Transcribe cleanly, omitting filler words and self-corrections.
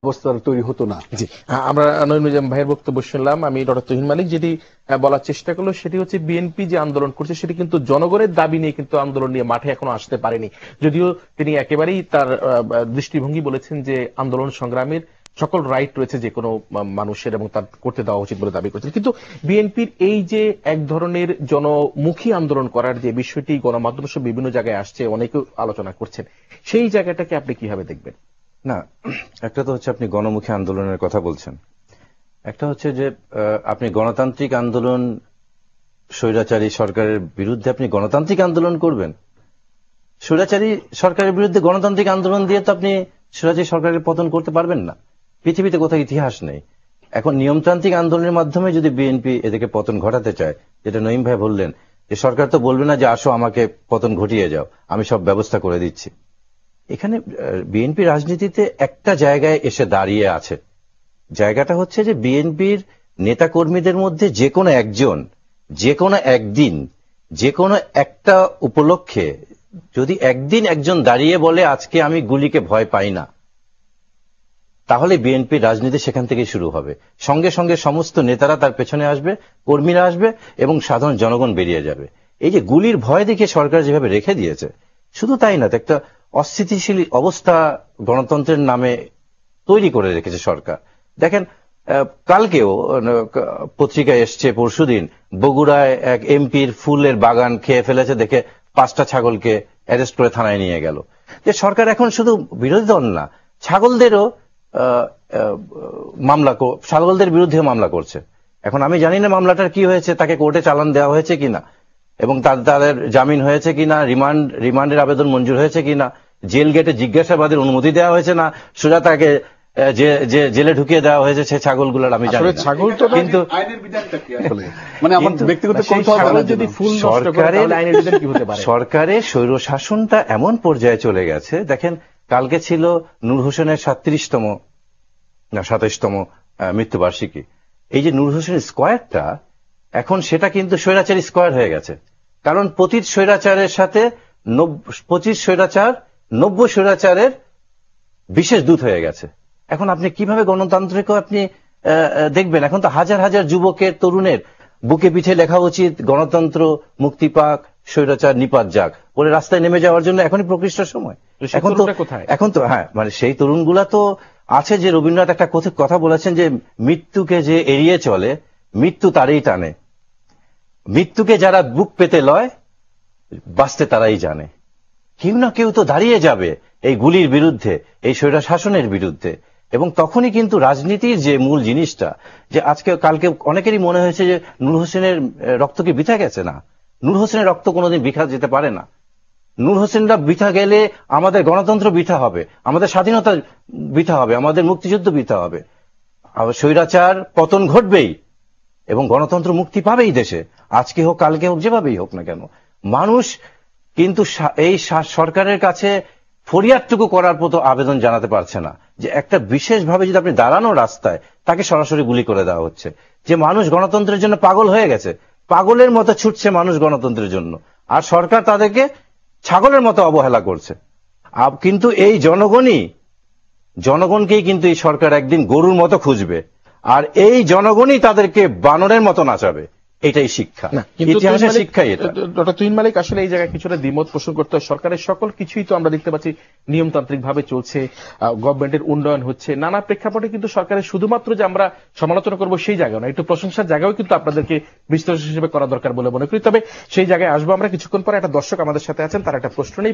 অবস্থা তৈরি হতো না। জি, আমরা নঈমুজ্জাম ভাইয়ের বক্তব্য শুনলাম। আমি ডক্টর তুহিন মালিক যেটি বলার চেষ্টা করলো সেটি হচ্ছে বিএনপি যে আন্দোলন করছে সেটি কিন্তু জনগণের দাবি নিয়ে কিন্তু আন্দোলন নিয়ে মাঠে এখনো আসতে পারেনি। যদিও তিনি একেবারেই তার দৃষ্টিভঙ্গি বলেছেন যে আন্দোলন সংগ্রামের সকল রাইট রয়েছে যে কোনো মানুষের এবং তার করতে দেওয়া উচিত বলে দাবি করেছেন। কিন্তু বিএনপির এই যে এক ধরনের জনমুখী আন্দোলন করার যে বিষয়টি গণমাধ্যম সহ বিভিন্ন জায়গায় আসছে, অনেকে আলোচনা করছেন, সেই জায়গাটাকে আপনি কিভাবে দেখবেন? না, একটা তো হচ্ছে আপনি গণমুখী আন্দোলনের কথা বলছেন, একটা হচ্ছে যে আপনি গণতান্ত্রিক আন্দোলন, স্বৈরাচারী সরকারের বিরুদ্ধে আপনি গণতান্ত্রিক আন্দোলন করবেন। স্বৈরাচারী সরকারের বিরুদ্ধে গণতান্ত্রিক আন্দোলন দিয়ে তো আপনি স্বৈরাচারী সরকারের পতন করতে পারবেন না। পৃথিবীতে কোথাও ইতিহাস নেই। এখন নিয়মতান্ত্রিক আন্দোলনের মাধ্যমে যদি বিএনপি এদেরকে পতন ঘটাতে চায়, যেটা নঈম ভাই বললেন, যে সরকার তো বলবে না যে আসো আমাকে পতন ঘটিয়ে যাও, আমি সব ব্যবস্থা করে দিচ্ছি। এখানে বিএনপি রাজনীতিতে একটা জায়গায় এসে দাঁড়িয়ে আছে, জায়গাটা হচ্ছে যে বিএনপির নেতাকর্মীদের মধ্যে যে কোনো একজন, যে কোনো একদিন, যে কোনো একটা উপলক্ষে যদি একদিন একজন দাঁড়িয়ে বলে আজকে আমি গুলিকে ভয় পাই না, তাহলে বিএনপির রাজনীতি সেখান থেকে শুরু হবে। সঙ্গে সঙ্গে সমস্ত নেতারা তার পেছনে আসবে, কর্মীরা আসবে এবং সাধারণ জনগণ বেরিয়ে যাবে। এই যে গুলির ভয় দেখে সরকার যেভাবে রেখে দিয়েছে, শুধু তাই না, একটা অস্থিতিশীল অবস্থা গণতন্ত্রের নামে তৈরি করে রেখেছে সরকার। দেখেন, কালকেও পত্রিকায় এসছে, পরশুদিন বগুড়ায় এক এমপির ফুলের বাগান খেয়ে ফেলেছে দেখে 5টা ছাগলকে অ্যারেস্ট করে থানায় নিয়ে গেল। যে সরকার এখন শুধু বিরোধী দল না, ছাগলদেরও ছাগলদের বিরুদ্ধে মামলা করছে। এখন আমি জানি না মামলাটার কি হয়েছে, তাকে কোর্টে চালান দেওয়া হয়েছে কিনা এবং তাদের জামিন হয়েছে কিনা, রিমান্ডের আবেদন মঞ্জুর হয়েছে কিনা, জেল গেটে জিজ্ঞাসাবাদের অনুমতি দেওয়া হয়েছে না, সোজা তাকে জেলে ঢুকিয়ে দেওয়া হয়েছে সে ছাগলগুলোর আমি জানি না। কিন্তু সরকারের স্বৈরশাসনটা এমন পর্যায়ে চলে গেছে। দেখেন, কালকে ছিল নূর হোসেনের 27তম মৃত্যুবার্ষিকী। এই যে নূর হোসেন স্কোয়ারটা, এখন সেটা কিন্তু স্বৈরাচারী স্কোয়ার হয়ে গেছে। কারণ পতিত স্বৈরাচারের সাথে 25 স্বৈরাচার 90 স্বৈরাচারের বিশেষ দূত হয়ে গেছে। এখন আপনি কিভাবে গণতন্ত্রকে আপনি দেখবেন? এখন তো হাজার হাজার যুবকের, তরুণের বুকে পিঠে লেখা উচিত গণতন্ত্র মুক্তি পাক, স্বৈরাচার নিপাত যাক, বলে রাস্তায় নেমে যাওয়ার জন্য এখনই প্রকৃষ্ট সময়। এখন তো হ্যাঁ, মানে সেই তরুণগুলা তো আছে যে রবীন্দ্রনাথ একটা কথা বলেছেন যে মৃত্যুকে যে এড়িয়ে চলে, মৃত্যু তারই টানে। মৃত্যুকে যারা বুক পেতে লয়, বাঁচতে তারাই জানে। কেউ না কেউ তো দাঁড়িয়ে যাবে এই গুলির বিরুদ্ধে, এই স্বৈর শাসনের বিরুদ্ধে। এবং তখনই কিন্তু রাজনীতির যে মূল জিনিসটা, যে আজকে কালকে অনেকেরই মনে হয়েছে যে নূর হোসেনের রক্ত কি বৃথা গেছে। না, নূর হোসেনের রক্ত কোনোদিন বৃথা যেতে পারে না। নূর হোসেনরা বৃথা গেলে আমাদের গণতন্ত্র বৃথা হবে, আমাদের স্বাধীনতা বৃথা হবে, আমাদের মুক্তিযুদ্ধ বৃথা হবে। স্বৈরাচার পতন ঘটবেই এবং গণতন্ত্র মুক্তি পাবেই দেশে, আজকে হোক কালকে হোক, যেভাবেই হোক না কেন। মানুষ কিন্তু এই সরকারের কাছে ফরিয়াদটুকু করার মতো আবেদন জানাতে পারছে না, যে একটা বিশেষভাবে যদি আপনি দাঁড়ানো রাস্তায় তাকে সরাসরি গুলি করে দেওয়া হচ্ছে। যে মানুষ গণতন্ত্রের জন্য পাগল হয়ে গেছে, পাগলের মতো ছুটছে মানুষ গণতন্ত্রের জন্য, আর সরকার তাদেরকে ছাগলের মতো অবহেলা করছে। কিন্তু এই জনগণকেই কিন্তু এই সরকার একদিন গরুর মতো খুঁজবে, আর এই জনগণই তাদেরকে বানরের মতো নাচাবে। এটাই শিক্ষা, ইতিহাসের শিক্ষাই এটা। ডক্টর তুহিন মালিক, আসলে এই জায়গায় কিছুটা দ্বিমত পোষণ করতে হয়। সরকারের সকল কিছুই তো আমরা দেখতে পাচ্ছি নিয়মতান্ত্রিক ভাবে চলছে, গভর্নমেন্টের উন্নয়ন হচ্ছে, নানা প্রেক্ষাপটে কিন্তু সরকারের শুধুমাত্র যে আমরা সমালোচনা করবো সেই জায়গা না, একটু প্রশংসার জায়গাও কিন্তু আপনাদেরকে বিশ্লেষণ হিসেবে করা দরকার বলে মনে করি। তবে সেই জায়গায় আসবো আমরা কিছুক্ষণ পরে। একটা দর্শক আমাদের সাথে আছেন, তার একটা প্রশ্ন নেই।